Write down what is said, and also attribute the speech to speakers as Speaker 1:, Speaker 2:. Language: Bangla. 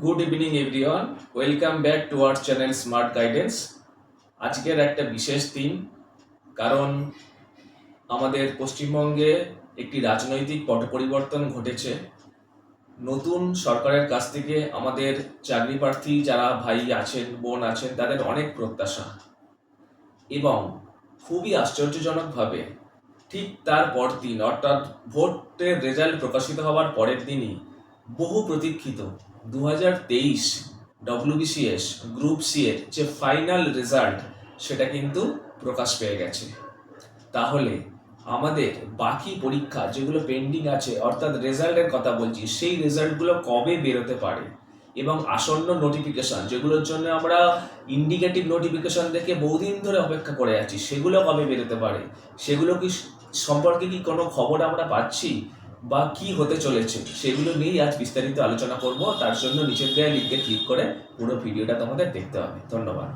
Speaker 1: Good evening everyone, welcome back to our channel smart guidance. আজকের একটা বিশেষ দিন, কারণ আমাদের পশ্চিমবঙ্গে একটি রাজনৈতিক পট পরিবর্তন ঘটেছে। নতুন সরকারের কাছ থেকে আমাদের চাকরি প্রার্থী যারা ভাই আছেন, বোন আছেন, তাদের অনেক প্রত্যাশা, এবং খুবই আশ্চর্যজনকভাবে ঠিক তার পরদিন, অর্থাৎ ভোটের রেজাল্ট প্রকাশিত হওয়ার পরের দিনই বহু প্রতীক্ষিত 2023 ডব্লিউবিসিএস গ্রুপ সি এর যে ফাইনাল রেজাল্ট, সেটা কিন্তু প্রকাশ পেয়ে গেছে। তাহলে আমাদের বাকি পরীক্ষা যেগুলো পেন্ডিং আছে, অর্থাৎ রেজাল্টের কথা বলছি, সেই রেজাল্টগুলো কবে বেরোতে পারে, এবং আসন্ন নোটিফিকেশন যেগুলোর জন্য আমরা ইন্ডিকেটিভ নোটিফিকেশন দেখে বহুদিন ধরে অপেক্ষা করে আছি, সেগুলো কবে বেরোতে পারে, সেগুলো কি সম্পর্কে কি কোনো খবর আমরা পাচ্ছি, বা কি হতে চলেছে, সেগুলো নিয়েই আজ বিস্তারিত আলোচনা করব। তার জন্য নিচের দেওয়া লিঙ্কে ক্লিক করে পুরো ভিডিওটা তোমাদের দেখতে হবে। ধন্যবাদ।